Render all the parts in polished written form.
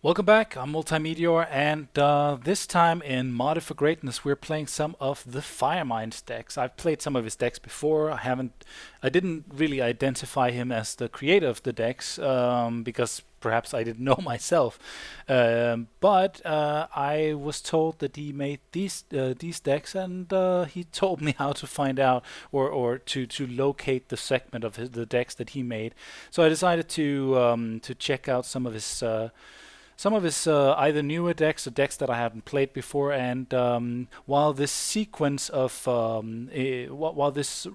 Welcome back, I'm Multeyemeteor, and this time in Modded for Greatness we're playing some of the Firemind decks. I've played some of his decks before. I didn't really identify him as the creator of the decks because perhaps I didn't know myself. But I was told that he made these decks, and he told me how to find out or to locate the segment of the decks that he made. So I decided to check out some of his either newer decks or decks that I haven't played before. And while this sequence of while this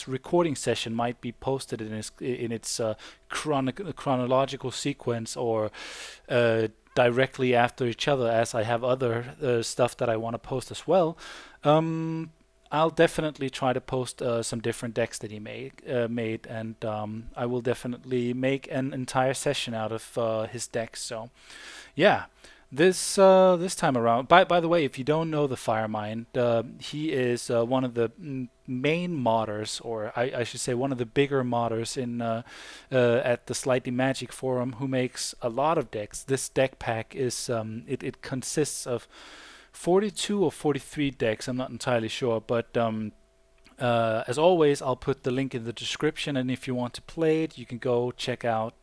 recording session might be posted in its chronological sequence or directly after each other, as I have other stuff that I want to post as well. Um, I'll definitely try to post some different decks that he made, and I will definitely make an entire session out of his decks. So, yeah, this time around. By the way, if you don't know the Firemind, he is one of the main modders, or I should say one of the bigger modders at the Slightly Magic forum, who makes a lot of decks. This deck pack is it consists of 42 or 43 decks. I'm not entirely sure, but as always, I'll put the link in the description, and if you want to play it, you can go check out.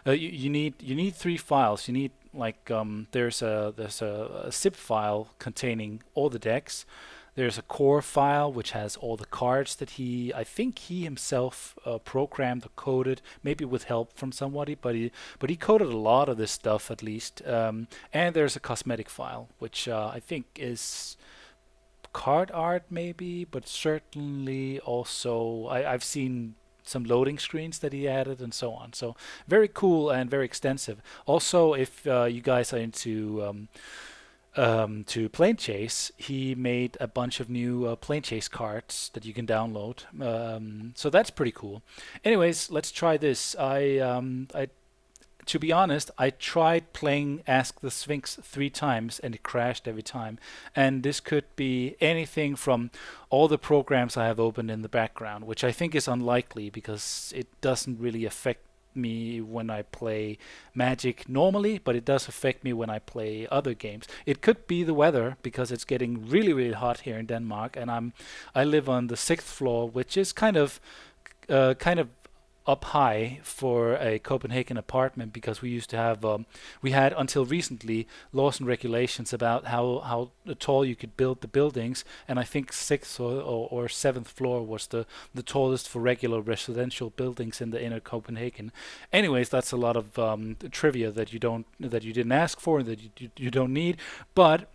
You need three files. You need there's a zip file containing all the decks. There's a core file which has all the cards that I think he himself programmed or coded, maybe with help from somebody, but he coded a lot of this stuff at least. And there's a cosmetic file, which I think is card art maybe, but certainly also I've seen some loading screens that he added and so on. So very cool and very extensive. Also, if you guys are into to Plane Chase, he made a bunch of new Plane Chase cards that you can download. So that's pretty cool. Anyways, let's try this. To be honest, I tried playing Ask the Sphinx 3 times and it crashed every time. And this could be anything from all the programs I have opened in the background, which I think is unlikely because it doesn't really affect me when I play Magic normally, but it does affect me when I play other games. It could be the weather because it's getting really, really hot here in Denmark, and I live on the 6th floor, which is kind of up high for a Copenhagen apartment, because we had until recently laws and regulations about how tall you could build the buildings, and I think 6th or 7th floor was the tallest for regular residential buildings in the inner Copenhagen. Anyways, that's a lot of trivia that you didn't ask for and that you don't need, but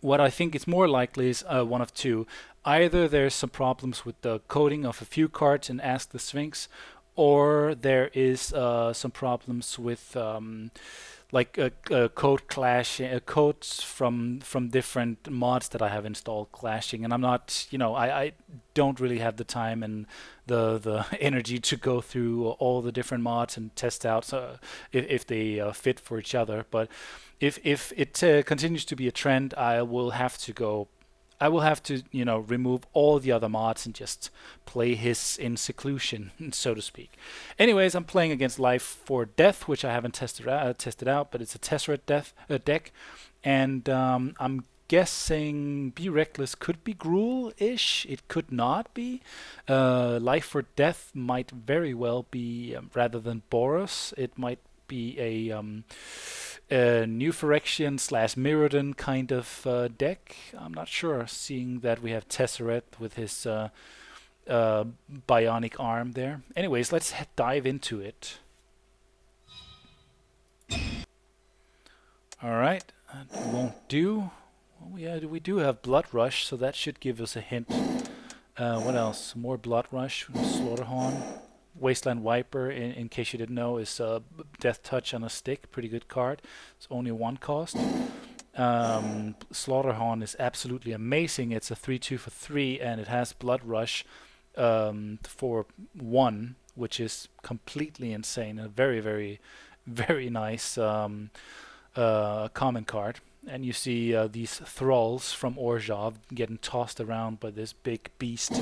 what I think is more likely is one of two. Either there's some problems with the coding of a few cards in Ask the Sphinx, or there is some problems with code clash, codes from different mods that I have installed clashing, and I'm not, I don't really have the time and the energy to go through all the different mods and test out if they fit for each other. But if it continues to be a trend, I will have to remove all the other mods and just play his in seclusion, so to speak. Anyways, I'm playing against Life for Death, which I haven't tested out, but it's a Tesseract deck, and I'm guessing Be Reckless could be Gruul-ish. It could not be. Life for Death might very well be, rather than Boros, it might be a New Phyrexian / Mirrodin kind of deck. I'm not sure, seeing that we have Tesseract with his bionic arm there. Anyways, let's dive into it. Alright, that won't do. Oh, yeah, we do have Blood Rush, so that should give us a hint. What else? More Blood Rush, Slaughterhorn. Wasteland Viper, in case you didn't know, is Death Touch on a stick. Pretty good card. It's only 1 cost. Slaughterhorn is absolutely amazing. It's a 3/2 for 3, and it has Blood Rush for 1, which is completely insane. A very, very, very nice common card. And you see these thralls from Orzhov getting tossed around by this big beast.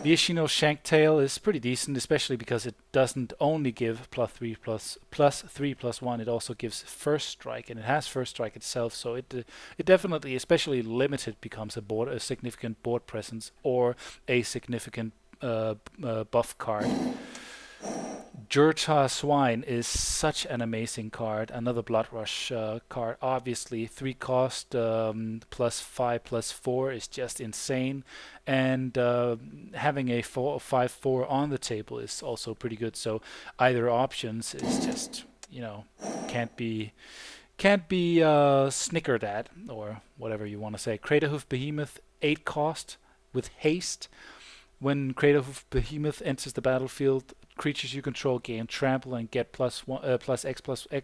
The Ishino Shanktail is pretty decent, especially because it doesn't only give +3/+1, it also gives first strike, and it has first strike itself, so it definitely, especially limited, becomes a significant board presence or a significant buff card. Jurta Swine is such an amazing card. Another Blood Rush card. Obviously, 3 cost +5/+4 is just insane. And having a 5/4 on the table is also pretty good. So either options is just, can't be snickered at, or whatever you want to say. Craterhoof Behemoth, 8 cost with haste. When Craterhoof Behemoth enters the battlefield, creatures you control gain trample and get +X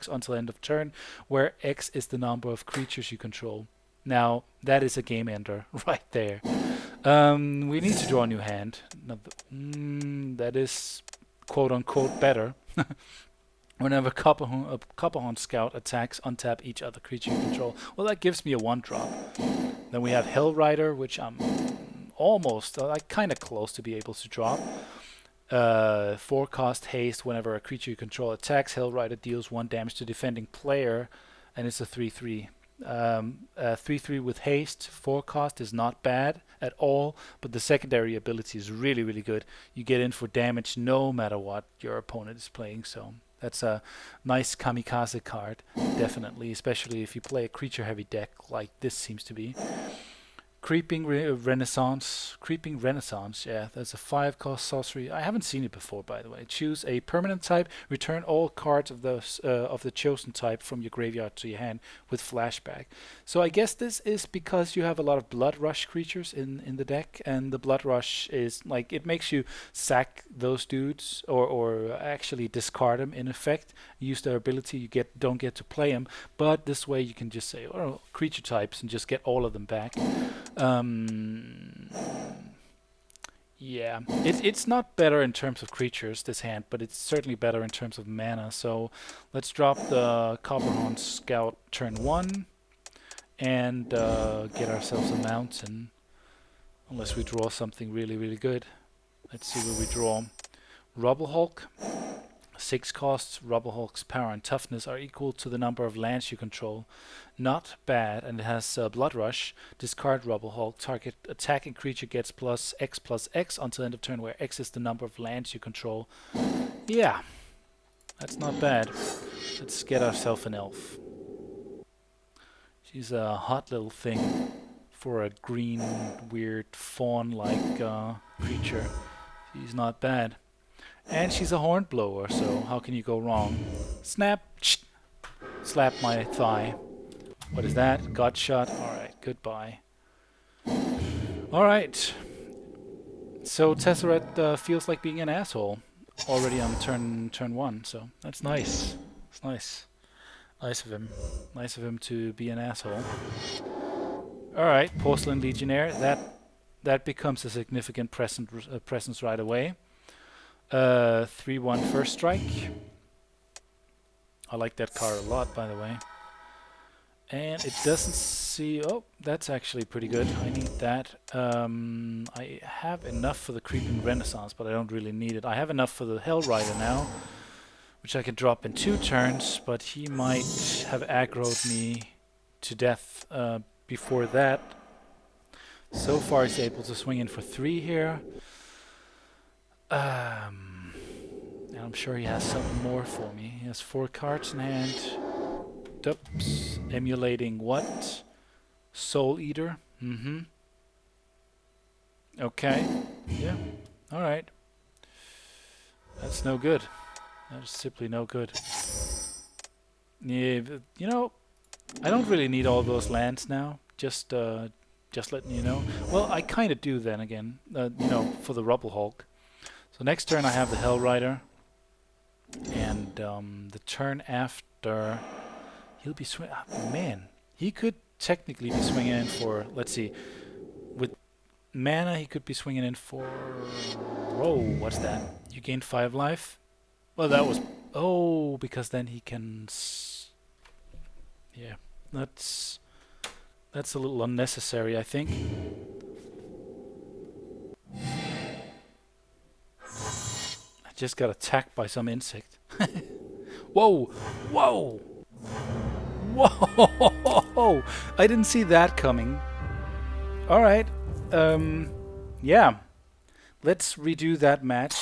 until end of turn, where X is the number of creatures you control. Now, that is a game ender right there. We need to draw a new hand. That is quote-unquote better. Whenever Copperhorn Scout attacks, untap each other creature you control. Well, that gives me a 1-drop. Then we have Hellrider, which I'm almost, like kind of close to be able to drop. 4 cost haste. Whenever a creature you control attacks, Hellrider deals 1 damage to defending player, and it's a 3/3. 3/3 with haste. 4 cost is not bad at all, but the secondary ability is really, really good. You get in for damage no matter what your opponent is playing, so that's a nice kamikaze card, definitely, especially if you play a creature-heavy deck like this seems to be. Creeping Renaissance, yeah, that's a 5 cost sorcery. I haven't seen it before, by the way. Choose a permanent type, return all cards of the chosen type from your graveyard to your hand with flashback. So I guess this is because you have a lot of Blood Rush creatures in the deck, and the Blood Rush is like, it makes you sack those dudes or actually discard them in effect. Use their ability, you don't get to play them, but this way you can just say, oh, creature types, and just get all of them back. Yeah, it's not better in terms of creatures, this hand, but it's certainly better in terms of mana. So let's drop the Copperhorn Scout turn 1 and get ourselves a mountain, unless we draw something really, really good. Let's see what we draw. Rubble Hulk. 6 costs. Rubble Hulk's power and toughness are equal to the number of lands you control. Not bad, and it has Blood Rush. Discard Rubble Hulk. Target attacking creature gets +X/+X until end of turn, where X is the number of lands you control. Yeah, that's not bad. Let's get ourselves an elf. She's a hot little thing for a green, weird fawn-like creature. She's not bad. And she's a Hornblower, so how can you go wrong? Snap! Slap my thigh. What is that? Gut shot? Alright, goodbye. Alright. So Tesseract feels like being an asshole already on turn 1, so that's nice. It's nice. Nice of him. Nice of him to be an asshole. Alright, Porcelain Legionnaire. That becomes a significant presence right away. 3/1 first strike. I like that card a lot, by the way. And it doesn't see... Oh, that's actually pretty good. I need that. I have enough for the Creeping Renaissance, but I don't really need it. I have enough for the Hellrider now, which I can drop in 2 turns, but he might have aggroed me to death before that. So far he's able to swing in for 3 here. And I'm sure he has something more for me. He has 4 cards in hand. Oops. Emulating what? Soul Eater? Okay. Yeah. Alright. That's no good. That is simply no good. Yeah, you know, I don't really need all those lands now. Just letting you know. Well, I kind of do then again, for the Rubble Hulk. So next turn I have the Hellrider, and the turn after he'll be swinging. Man, he could technically be swinging in for. Let's see, with mana he could be swinging in for. Whoa, what's that? You gained 5 life. Well, that was because then he can. Yeah, that's a little unnecessary, I think. Just got attacked by some insect. Whoa! Whoa! Whoa! I didn't see that coming. Alright. Yeah. Let's redo that match.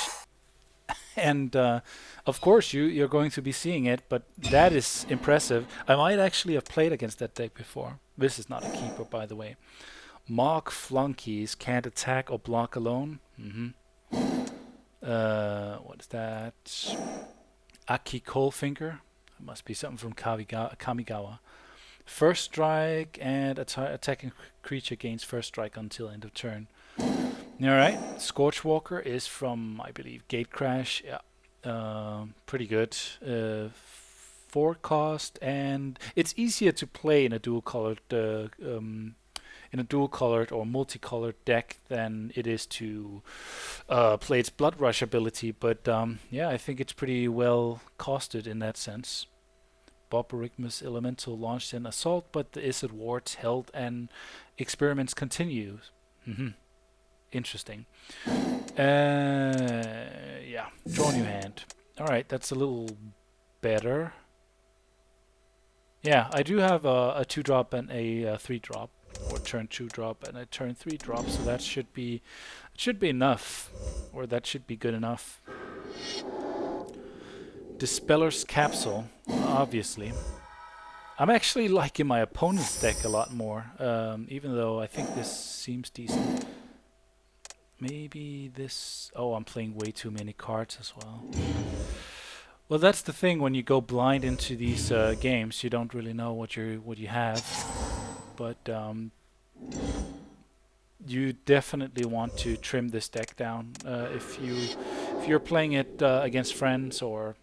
And of course you're going to be seeing it, but that is impressive. I might actually have played against that deck before. This is not a keeper, by the way. Mock flunkies can't attack or block alone. What is that? Aki Coalfinger. It must be something from Kamigawa. First strike and attacking creature gains first strike until end of turn. Alright, Scorchwalker is from, I believe, Gatecrash. Yeah, pretty good. 4 cost, and it's easier to play in a dual-colored or multicolored deck than it is to play its Blood Rush ability. But yeah, I think it's pretty well costed in that sense. Boborygmus Elemental launched an assault, but the Izzet wards held and experiments continue. Interesting. Yeah, draw new hand. Alright, that's a little better. Yeah, I do have a 2-drop and a 3-drop, or turn 2-drop and a turn 3-drop, so that should be enough, or that should be good enough. Dispeller's Capsule, obviously. I'm actually liking my opponent's deck a lot more, even though I think this seems decent. Maybe this... Oh, I'm playing way too many cards as well. Well, that's the thing, when you go blind into these games, you don't really know what you have. But you definitely want to trim this deck down if you're playing it against friends, or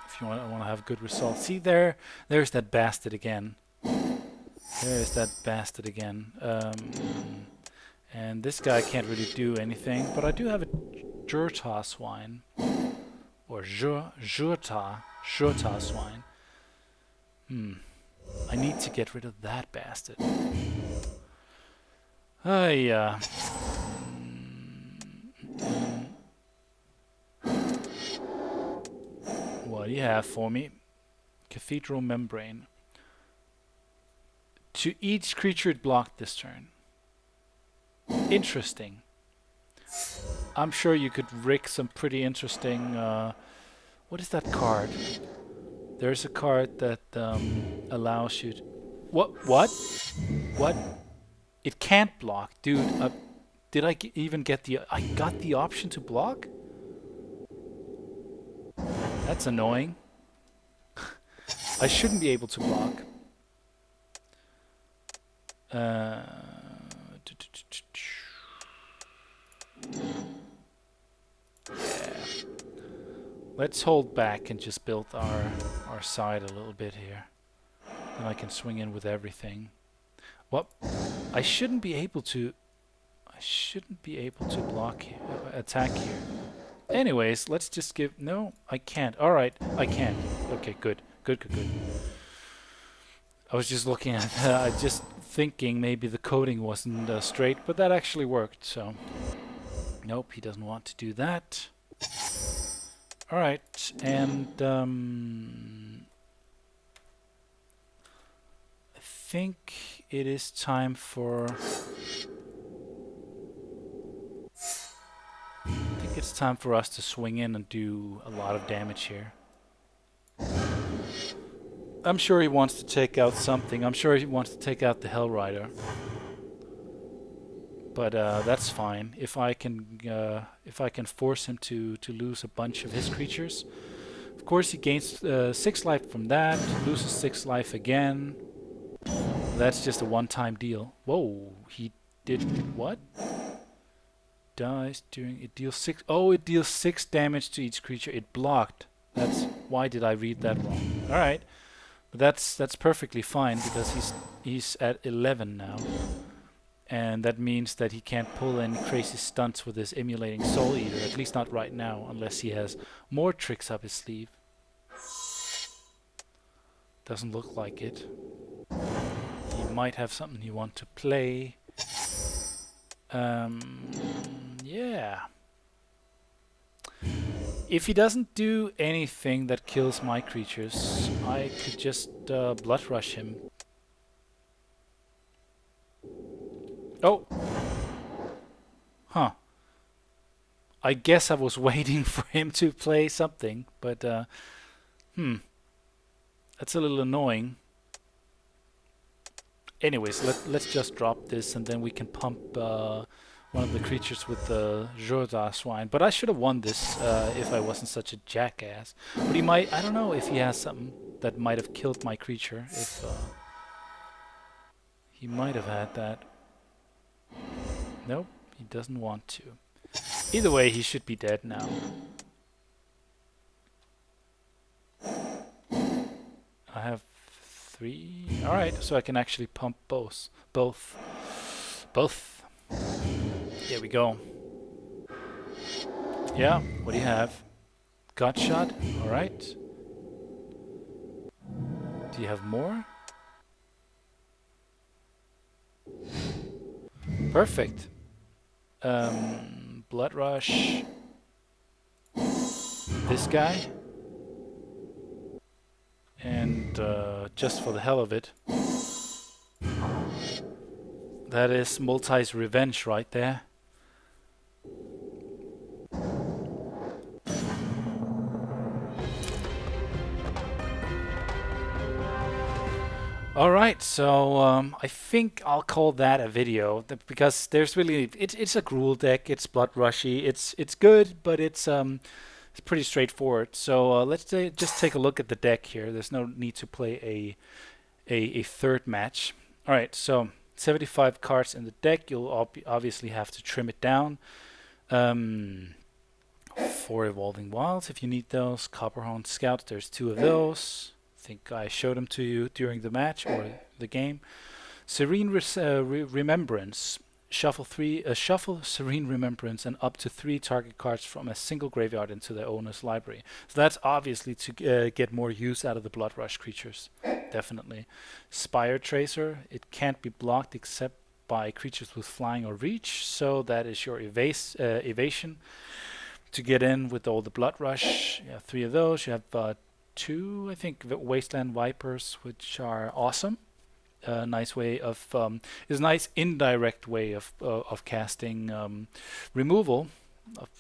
if you want to have good results. See there's that bastard again. There's that bastard again. And this guy can't really do anything, but I do have a Jurta Swine. Or Jurta Swine. I need to get rid of that bastard. Yeah. What do you have for me? Cathedral Membrane. To each creature it blocked this turn. Interesting. I'm sure you could rig some pretty interesting... what is that card? There's a card that allows you to... What? It can't block. Dude, did I even get the... I got the option to block? That's annoying. I shouldn't be able to block. Let's hold back and just build our side a little bit here. Then I can swing in with everything. What? I shouldn't be able to block attack here. Anyways, let's just give... No, I can't. Alright, I can't. Okay, good. Good. I was just looking at... just thinking maybe the coding wasn't straight, but that actually worked, so... Nope, he doesn't want to do that. Alright, and... I think it is time for... it's time for us to swing in and do a lot of damage here. I'm sure he wants to take out something. I'm sure he wants to take out the Hellrider. But that's fine. If I can force him to lose a bunch of his creatures. Of course, he gains 6 life from that, loses 6 life again. That's just a one-time deal. Whoa, he did what? Dies during... It deals 6... Oh, it deals 6 damage to each creature. It blocked. That's... Why did I read that wrong? Alright. But that's perfectly fine, because he's at 11 now. And that means that he can't pull any crazy stunts with his emulating Soul Eater, at least not right now, unless he has more tricks up his sleeve. Doesn't look like it. He might have something he wants to play. Yeah. If he doesn't do anything that kills my creatures, I could just blood rush him. Oh! Huh. I guess I was waiting for him to play something, but that's a little annoying. Anyways, let's just drop this and then we can pump one of the creatures with the Jorda swine. But I should have won this if I wasn't such a jackass. But he might, I don't know if he has something that might have killed my creature. If he might have had that. Nope, he doesn't want to. Either way, he should be dead now. I have 3. Alright, so I can actually pump both. Here we go. Yeah, what do you have? Gut shot? Alright. Do you have more? Perfect. Blood rush. This guy. And just for the hell of it, that is Multi's revenge right there. Alright, so I think I'll call that a video because there's really it's a Gruul deck. It's blood rushy. It's good, but it's pretty straightforward. So let's just take a look at the deck here. There's no need to play a third match. All right, so 75 cards in the deck. You'll obviously have to trim it down. 4 Evolving Wilds if you need those. Copperhorn Scout, there's 2 of those. I think I showed them to you during the match or the game. Serene Remembrance. Shuffle Serene Remembrance and up to 3 target cards from a single graveyard into their owner's library. So that's obviously to get more use out of the Blood Rush creatures. Definitely. Spire Tracer. It can't be blocked except by creatures with flying or reach. So that is your evasion to get in with all the Blood Rush. You have 3 of those. You have 2, I think, Wasteland Vipers, which are awesome. Nice way of is a nice indirect way of casting removal.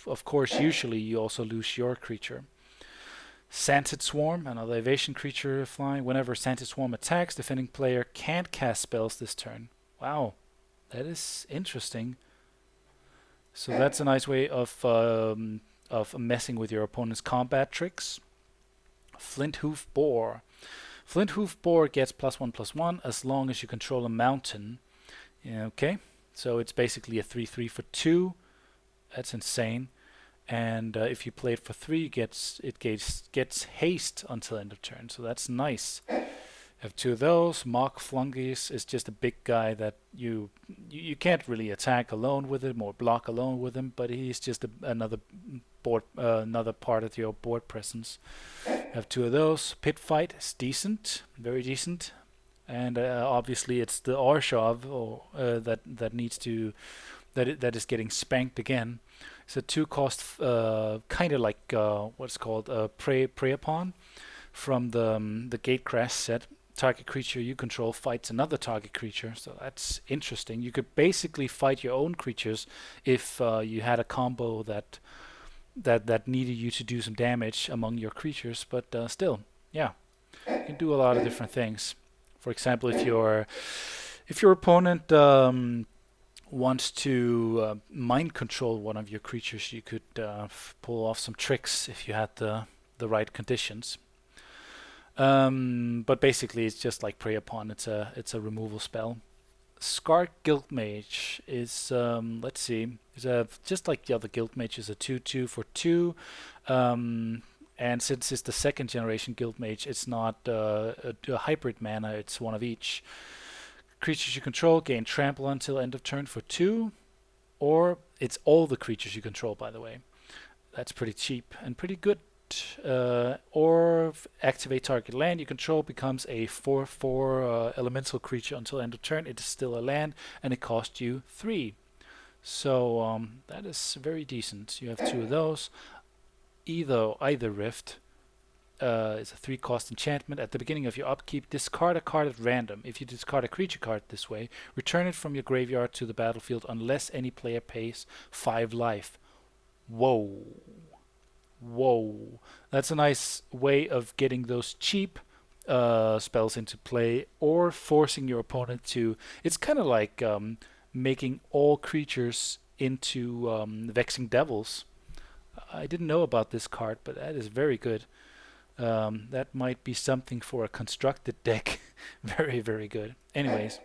Of course, usually you also lose your creature. Scented Swarm, another evasion creature flying. Whenever Scented Swarm attacks, defending player can't cast spells this turn. Wow, that is interesting. So that's a nice way of messing with your opponent's combat tricks. Flinthoof Boar. Flinthoof Boar gets +1/+1 as long as you control a mountain. Yeah, okay, so it's basically a 3/3 for 2. That's insane. And if you play it for 3, it gets haste until end of turn. So that's nice. Have 2 of those. Mock Flungies is just a big guy that you can't really attack alone with him or block alone with him, but he's just another part of your board presence. Have 2 of those. Pit Fight is decent, very decent, and obviously it's the Orshov that is getting spanked again. It's a 2-cost, kind of like what's called Prey Upon from the Gatecrash set. Target creature you control fights another target creature, so that's interesting. You could basically fight your own creatures if you had a combo that needed you to do some damage among your creatures, but still, yeah, you can do a lot of different things. For example, if your opponent wants to mind control one of your creatures, you could pull off some tricks if you had the right conditions. But basically, it's just like Prey Upon. It's a removal spell. Scarred Guildmage is let's see, just like the other Guildmage, is a 2/2 for 2. And since it's the 2nd generation Guildmage, it's not a hybrid mana. It's one of each. Creatures you control gain trample until end of turn for 2, or it's all the creatures you control. By the way, that's pretty cheap and pretty good. Or activate target land you control becomes a 4/4 elemental creature until end of turn. It is still a land and it costs you 3. So that is very decent. You have 2 of those. either Rift. It's a 3-cost enchantment. At the beginning of your upkeep, discard a card at random. If you discard a creature card this way, return it from your graveyard to the battlefield unless any player pays 5 life. Whoa. Whoa. That's a nice way of getting those cheap spells into play, or forcing your opponent to... It's kind of like making all creatures into Vexing Devils. I didn't know about this card, but that is very good. That might be something for a constructed deck. Very, very good. Anyways,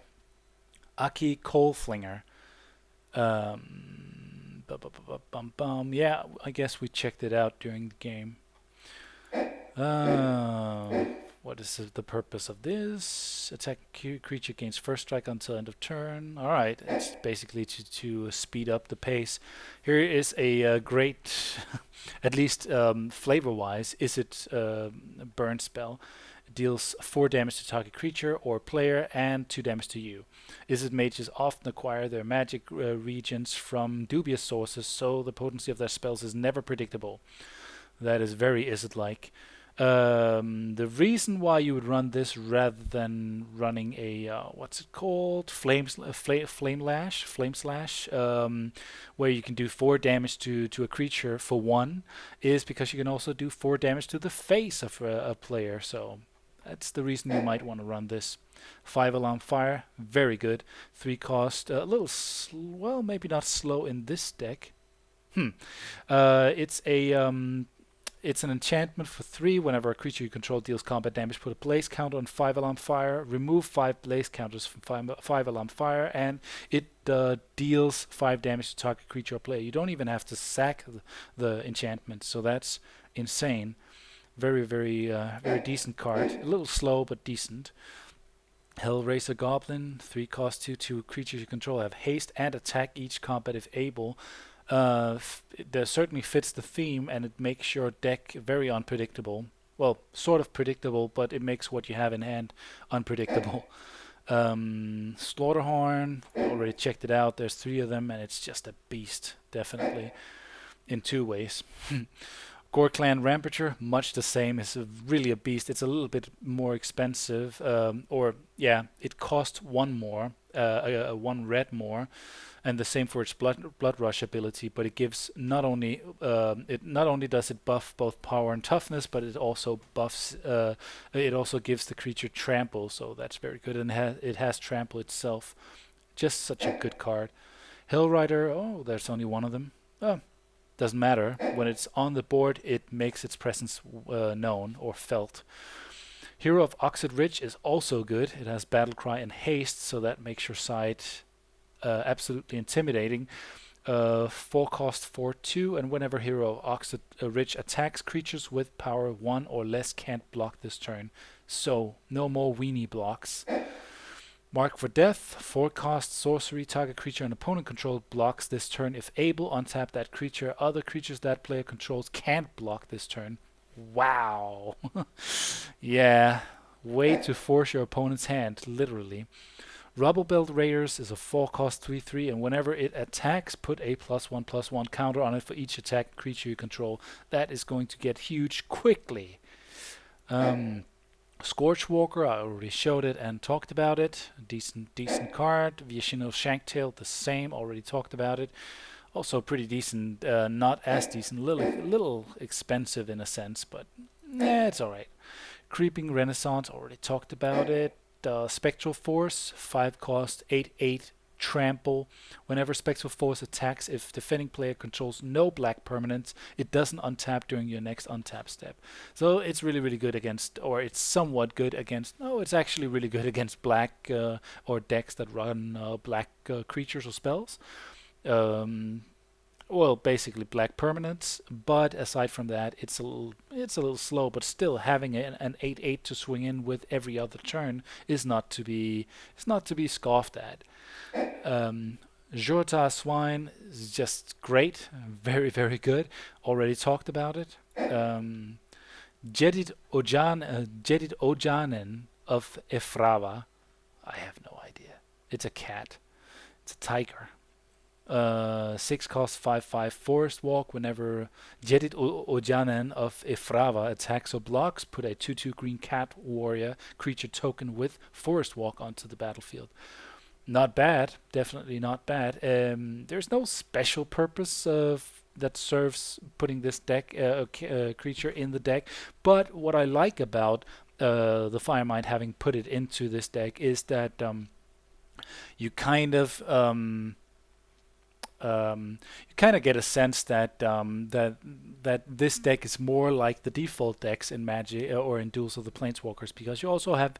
Aki Coalflinger. Yeah, I guess we checked it out during the game. What is the purpose of this? Attack creature gains first strike until end of turn. Alright, it's basically to speed up the pace. Here is a great, at least flavor-wise, Izzet burn spell. It deals 4 damage to target creature or player and 2 damage to you. Izzet mages often acquire their magic regions from dubious sources, so the potency of their spells is never predictable. That is very Izzet-like. The reason why you would run this rather than running a what's it called, flame slash, where you can do 4 damage to a creature for 1, is because you can also do 4 damage to the face of a player. So that's the reason you might want to run this. 5 alarm fire, very good. 3 cost, a little well, maybe not slow in this deck. It's an enchantment for 3. Whenever a creature you control deals combat damage, put a blaze counter on 5 alarm fire, remove 5 blaze counters from 5 alarm fire, and it deals 5 damage to target creature or player. You don't even have to sack the enchantment, so that's insane. Very, very, very decent card. A little slow, but decent. Hellraiser Goblin, 3 cost 2 creatures you control have haste and attack each combat if able. That certainly fits the theme, and it makes your deck very unpredictable. Well, sort of predictable, but it makes what you have in hand unpredictable. Slaughterhorn, already checked it out. There's 3 of them, and it's just a beast, definitely, in 2 ways. Gore Clan Rampager, much the same. It's really a beast. It's a little bit more expensive, it costs 1 more, 1 red more, and the same for its blood rush ability. But it gives not only does it buff both power and toughness, but it also buffs. It also gives the creature trample, so that's very good. And it has trample itself. Just such a good card. Hellrider. Oh, there's only 1 of them. Oh. Doesn't matter. When it's on the board, it makes its presence known or felt. Hero of Oxid Ridge is also good. It has Battle Cry and Haste, so that makes your side absolutely intimidating. 4 cost 4/2, and whenever Hero of Oxid Ridge attacks, creatures with power 1 or less can't block this turn. So, no more weenie blocks. Mark for Death, 4 cost sorcery, target creature an opponent controls blocks this turn. If able, untap that creature. Other creatures that player controls can't block this turn. Wow. Yeah, way to force your opponent's hand, literally. Rubble Belt Raiders is a 4 cost 3/3, and whenever it attacks, put a +1/+1 counter on it for each attack creature you control. That is going to get huge quickly. Scorchwalker, I already showed it and talked about it. Decent card. Vishino Shanktail, the same, already talked about it. Also pretty decent, not as decent, little expensive in a sense, but it's alright. Creeping Renaissance, already talked about it. Spectral Force, 5 cost, 8/8 trample. Whenever Spectral Force attacks, if defending player controls no black permanents, it doesn't untap during your next untap step. So it's really, really good against, or it's somewhat good against, no, it's actually really good against black or decks that run black creatures or spells. Well, basically black permanents, but aside from that, it's a little slow, but still having an 8/8 to swing in with every other turn is not to be scoffed at. Jota Swine is just great, very, very good. Already talked about it. Jedid Ojanen of Efrava. I have no idea. It's a cat. It's a tiger. 6 cost 5/5 Forest Walk. Whenever Jedit Ojanen of Ifrava attacks or blocks, put a 2/2 green cat warrior creature token with Forest Walk onto the battlefield. Not bad, definitely not bad. There's no special purpose that serves putting this deck creature in the deck, but what I like about the Firemind having put it into this deck is that you kind of get a sense that that this deck is more like the default decks in Magic or in Duels of the Planeswalkers, because you also have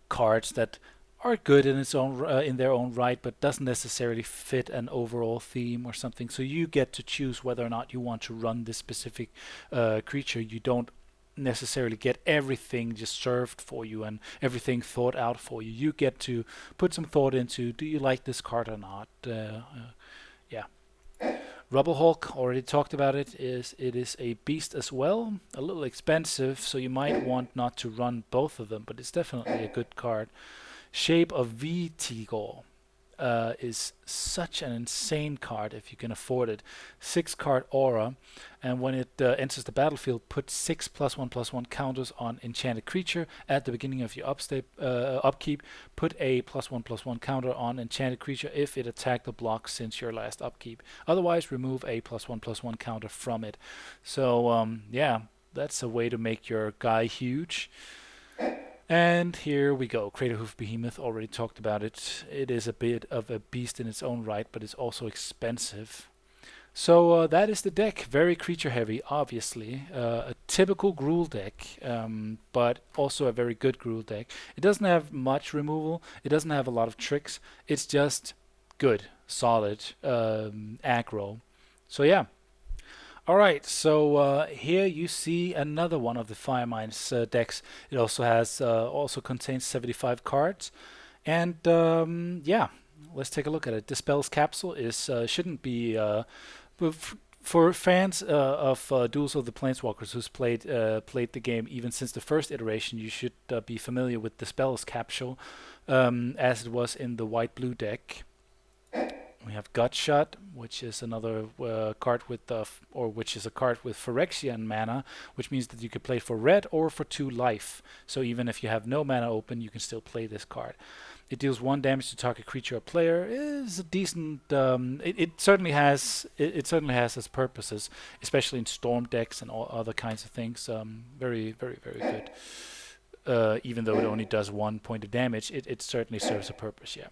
cards that are good in its own in their own right, but doesn't necessarily fit an overall theme or something. So you get to choose whether or not you want to run this specific creature. You don't necessarily get everything just served for you and everything thought out for you. You get to put some thought into, do you like this card or not? Yeah. Rubble Hulk, already talked about it. It is a beast as well, a little expensive, so you might want not to run both of them, but it's definitely a good card. Shape of Vitigor is such an insane card if you can afford it. 6-card aura, and when it enters the battlefield, put 6 +1/+1 counters on enchanted creature. At the beginning of your upkeep, put a +1/+1 counter on enchanted creature if it attacked or blocked since your last upkeep. Otherwise, remove a +1/+1 counter from it. So yeah, that's a way to make your guy huge. And here we go. Craterhoof Behemoth, already talked about it. It is a bit of a beast in its own right, but it's also expensive. So that is the deck. Very creature heavy, obviously. A typical Gruul deck, but also a very good Gruul deck. It doesn't have much removal. It doesn't have a lot of tricks. It's just good, solid aggro. So yeah. Alright, so here you see another one of the Firemind's decks. It also contains 75 cards, and yeah, let's take a look at it. Dispel's Capsule is shouldn't be for fans of Duels of the Planeswalkers who's played the game even since the first iteration. You should be familiar with Dispel's Capsule, as it was in the white-blue deck. We have Gutshot, which is another card with which is a card with Phyrexian mana, which means that you can play for red or for 2 life. So even if you have no mana open, you can still play this card. It deals 1 damage to target creature or player. Is a decent. It certainly has. It certainly has its purposes, especially in storm decks and all other kinds of things. Very, very, very good. Even though it only does 1 point of damage, it certainly serves a purpose. Yeah.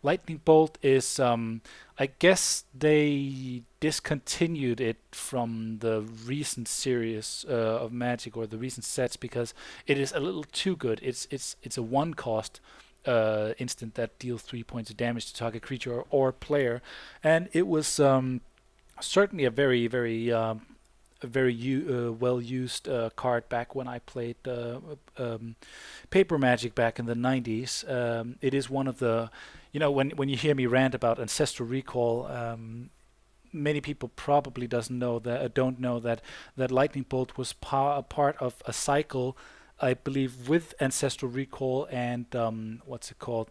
Lightning Bolt is, I guess they discontinued it from the recent series of Magic or the recent sets because it is a little too good. It's a 1-cost instant that deals 3 points of damage to target creature or player, and it was certainly a very well used card back when I played paper Magic back in the 90s. It is one of the, when you hear me rant about Ancestral Recall, many people probably don't know that Lightning Bolt was a part of a cycle, I believe, with Ancestral Recall and what's it called?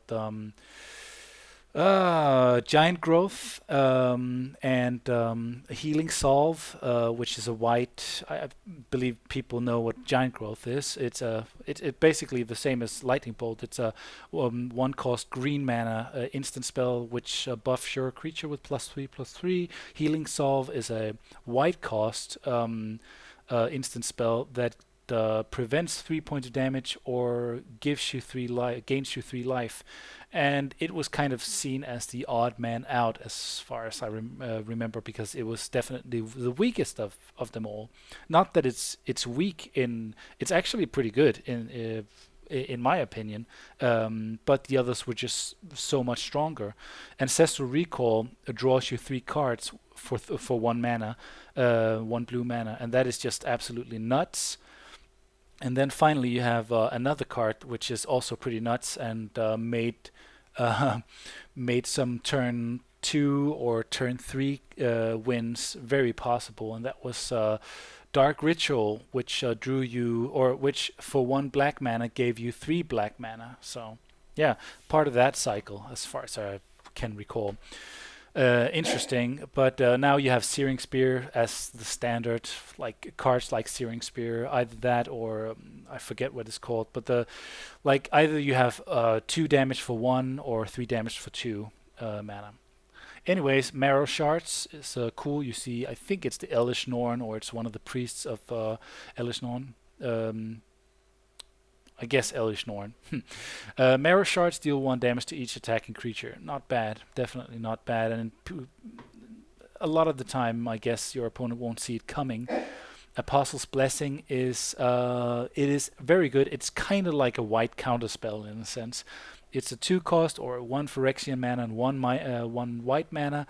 Giant Growth and Healing Solve, which is a white. I believe people know what Giant Growth is. It's basically the same as Lightning Bolt. It's a 1-cost green mana instant spell which buffs your creature with +3/+3. Healing Solve is a white cost instant spell that prevents 3 points of damage or gains you 3 life, and it was kind of seen as the odd man out as far as I remember, because it was definitely the weakest of them all. Not that it's weak it's actually pretty good in my opinion, but the others were just so much stronger. Ancestral Recall draws you 3 cards for 1 mana, 1 blue mana, and that is just absolutely nuts. And then finally you have another card which is also pretty nuts and made some turn 2 or turn 3 wins very possible, and that was Dark Ritual, which drew you, or which for 1 black mana gave you 3 black mana. So yeah, part of that cycle as far as I can recall. Interesting, but now you have Searing Spear as the standard, like cards like Searing Spear, either that or I forget what it's called, but the like either you have 2 damage for 1 or 3 damage for 2 mana. Anyways, Marrow Shards is cool. You see, I think it's the Elish Norn or it's one of the priests of Elish Norn. I guess Elish Norn. Marrow Shards deal 1 damage to each attacking creature. Not bad, definitely not bad. And a lot of the time, I guess your opponent won't see it coming. Apostle's Blessing is it is very good. It's kind of like a white counterspell in a sense. It's a 2 cost or 1 Phyrexian mana and 1 white mana.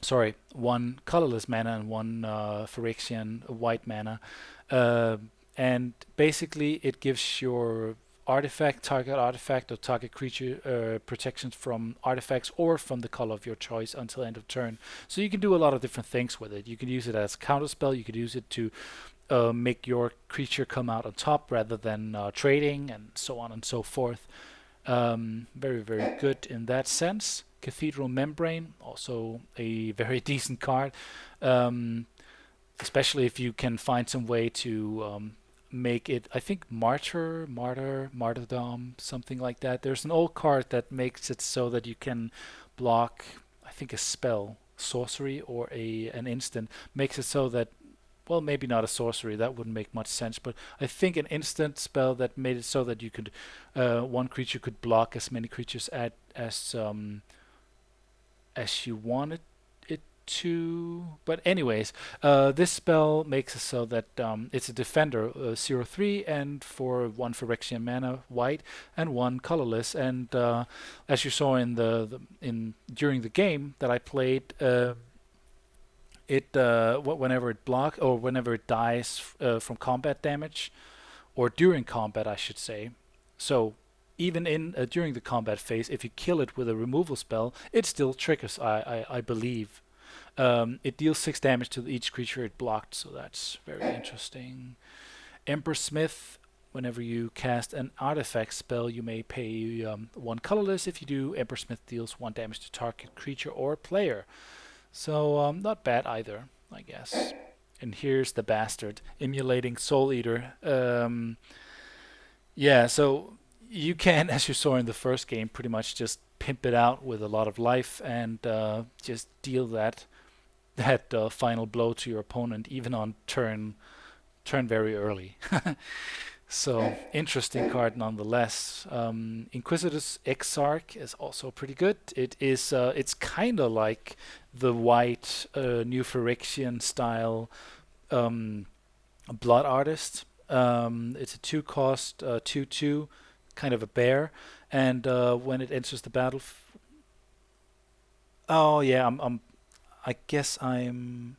Sorry, 1 colorless mana and 1 Phyrexian white mana. And basically it gives your target artifact or target creature protections from artifacts or from the color of your choice until end of turn. So you can do a lot of different things with it. You can use it as a counterspell. You could use it to make your creature come out on top rather than trading and so on and so forth. Very, very good in that sense. Cathedral Membrane, also a very decent card, especially if you can find some way to make it, I think Martyrdom, something like that. There's an old card that makes it so that you can block, I think a spell, sorcery or an instant, makes it so that, well, maybe not a sorcery, that wouldn't make much sense, but I think an instant spell that made it so that you could, one creature could block as many creatures as you wanted it to. But anyways, this spell makes it so that it's a defender, 0/3, and for 1 Phyrexian mana, white, and 1 colorless. And as you saw in during the game that I played, whenever it blocks or whenever it dies from combat damage, or during combat, I should say. So even in during the combat phase, if you kill it with a removal spell, it still triggers. I believe it deals 6 damage to each creature it blocked. So that's very interesting. Ember Smith. Whenever you cast an artifact spell, you may pay 1 colorless. If you do, Ember Smith deals 1 damage to target creature or player. So not bad either, I guess. And here's the bastard emulating Soul Eater. Yeah, so you can, as you saw in the first game, pretty much just pimp it out with a lot of life and just deal that final blow to your opponent, even on turn very early. So interesting card nonetheless. Inquisitor's Exarch is also pretty good. It's kind of like the white New Phyrexian style Blood Artist. It's a 2-cost 2/2, kind of a bear, and when it enters the battle. Oh yeah, I guess I'm.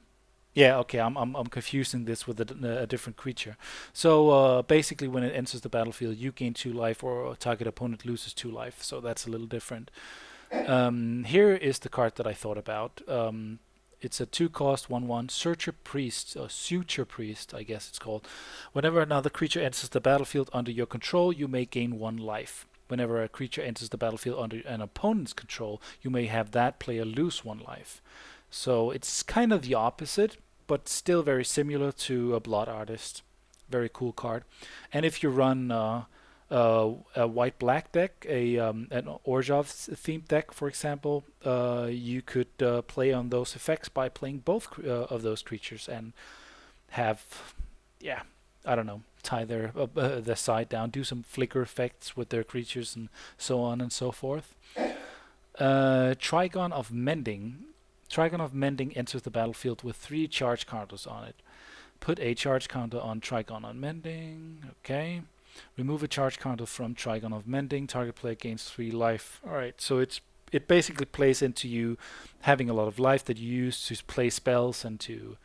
Yeah, okay, I'm confusing this with a different creature. So basically, when it enters the battlefield, you gain 2 life, or a target opponent loses 2 life. So that's a little different. Here is the card that I thought about. It's a 2-cost 1/1 Searcher Priest, or Suture Priest, I guess it's called. Whenever another creature enters the battlefield under your control, you may gain 1 life. Whenever a creature enters the battlefield under an opponent's control, you may have that player lose 1 life. So it's kind of the opposite, but still very similar to a Blood Artist. Very cool card. And if you run a white-black deck, an Orzhov themed deck, for example, you could play on those effects by playing both of those creatures and have, yeah, I don't know, tie their side down, do some flicker effects with their creatures and so on and so forth. Trigon of Mending. Trigon of Mending enters the battlefield with 3 charge counters on it. Put a charge counter on Trigon of Mending. Okay. Remove a charge counter from Trigon of Mending. Target player gains 3 life. Alright, so it basically plays into you having a lot of life that you use to play spells and to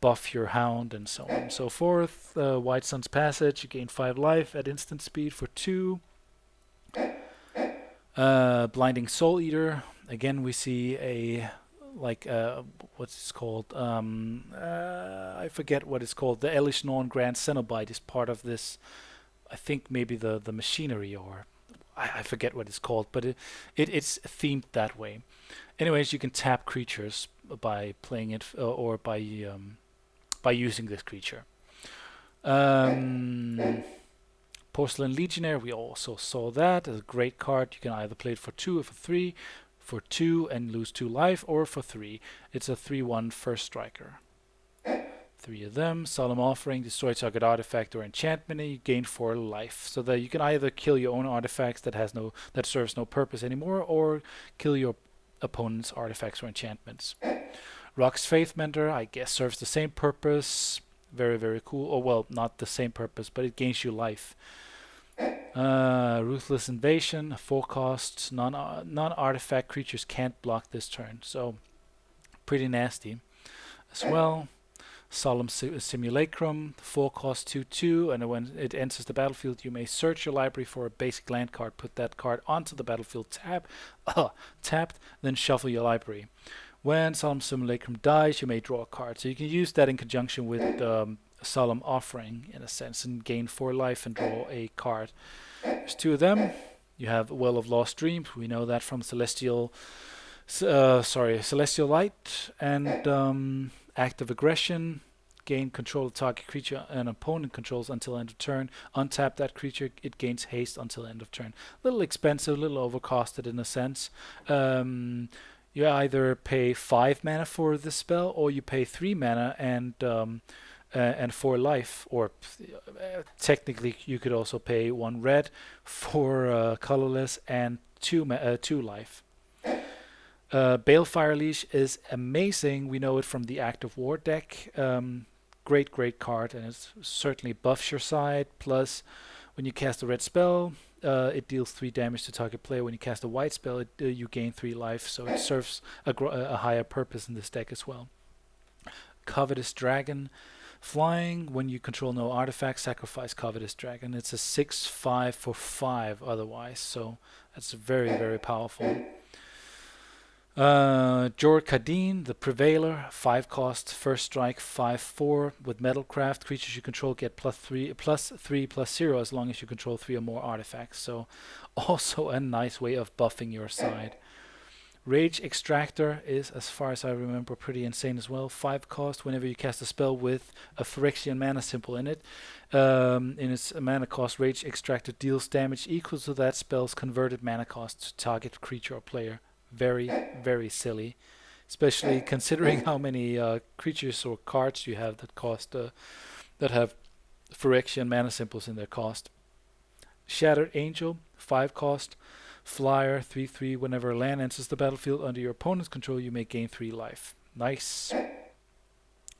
buff your hound and so on and so forth. White Sun's Passage, you gain 5 life at instant speed for 2. Blinding Soul Eater. Again, we see a what's it called? I forget what it's called. The Elish Norn Grand Cenobite is part of this. I think maybe the machinery, or I forget what it's called, but it's themed that way. Anyways, you can tap creatures by playing it or by using this creature. Porcelain Legionnaire, we also saw that as a great card. You can either play it for 2 or for 3. For 2 and lose 2 life, or for 3. It's a 3/1 first striker. 3 of them. Solemn Offering, destroy target artifact or enchantment, and you gain 4 life. So that you can either kill your own artifacts that serves no purpose anymore, or kill your opponent's artifacts or enchantments. Rock's Faithmender, I guess, serves the same purpose. Very, very cool. Or well, not the same purpose, but it gains you life. Ruthless Invasion, 4 costs. Non-artifact creatures can't block this turn, so pretty nasty as well. Solemn Simulacrum, 4 cost 2/2, and when it enters the battlefield, you may search your library for a basic land card, put that card onto the battlefield tapped, then shuffle your library. When Solemn Simulacrum dies, you may draw a card. So you can use that in conjunction with Solemn Offering, in a sense, and gain 4 life and draw a card. There's 2 of them. You have Well of Lost Dreams. We know that from Celestial Light, and Act of Aggression. Gain control of target creature an opponent controls until end of turn. Untap that creature. It gains haste until end of turn. A little expensive, a little overcosted in a sense. You either pay 5 mana for this spell, or you pay 3 mana and 4 life. Or technically, you could also pay 1 red for colorless and 2 life. Balefire Leash is amazing. We know it from the Act of War deck. Great card, and it certainly buffs your side. Plus, when you cast a red spell, it deals 3 damage to target player. When you cast a white spell, you gain 3 life, so it serves a higher purpose in this deck as well. Covetous Dragon. Flying, when you control no artifacts, sacrifice Covetous Dragon. It's a 6/5 for 5 otherwise, so that's very, very powerful. Jor Kadeen, the Prevailer, 5 cost, first strike, 5/4 with Metalcraft. Creatures you control get +3/+0 as long as you control 3 or more artifacts. So also a nice way of buffing your side. Rage Extractor is, as far as I remember, pretty insane as well. 5 cost whenever you cast a spell with a Phyrexian mana symbol in it. In its mana cost, Rage Extractor deals damage equal to that spell's converted mana cost to target creature or player. Very, very silly, especially considering how many creatures or cards you have that cost that have Phyrexian mana symbols in their cost. Shattered Angel, 5 cost, flyer, 3/3. Whenever land enters the battlefield under your opponent's control, you may gain 3 life. Nice.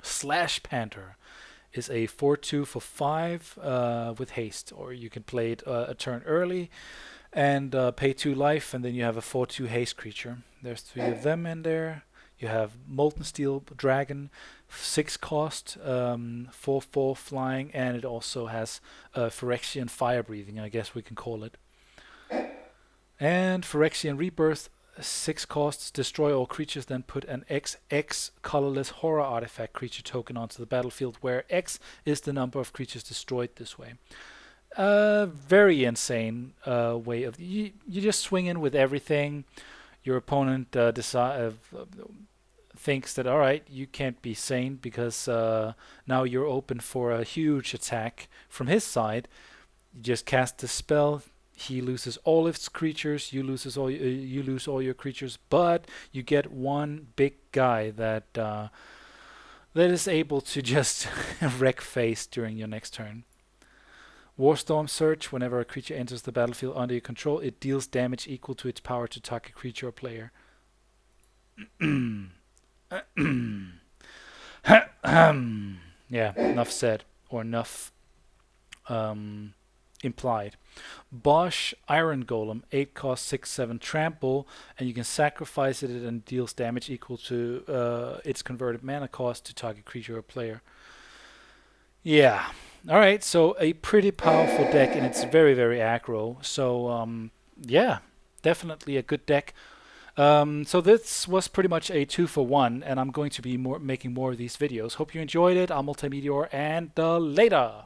Slash Panther is a 4/2 for 5 with haste, or you can play it a turn early and pay 2 life, and then you have a 4/2 haste creature. There's 3 of them in there. You have Molten Steel Dragon, 6 cost, 4/4 flying, and it also has Phyrexian Fire Breathing, I guess we can call it. And Phyrexian Rebirth, 6 costs, destroy all creatures, then put an XX colorless horror artifact creature token onto the battlefield, where X is the number of creatures destroyed this way. Very insane way of you just swing in with everything. Your opponent thinks that, all right, you can't be sane because now you're open for a huge attack from his side. You just cast the spell. He loses all his creatures. You lose all your creatures, but you get one big guy that is able to just wreck face during your next turn. Warstorm Search, whenever a creature enters the battlefield under your control, it deals damage equal to its power to target creature or player. Yeah, enough said, or enough implied. Bosch Iron Golem, 8 cost, 6/7 trample, and you can sacrifice it and deals damage equal to its converted mana cost to target creature or player. Yeah. Alright, so a pretty powerful deck, and it's very, very aggro. So, yeah, definitely a good deck. So this was pretty much a 2-for-1, and I'm going to be making more of these videos. Hope you enjoyed it. I'm Multeyemeteor, and later!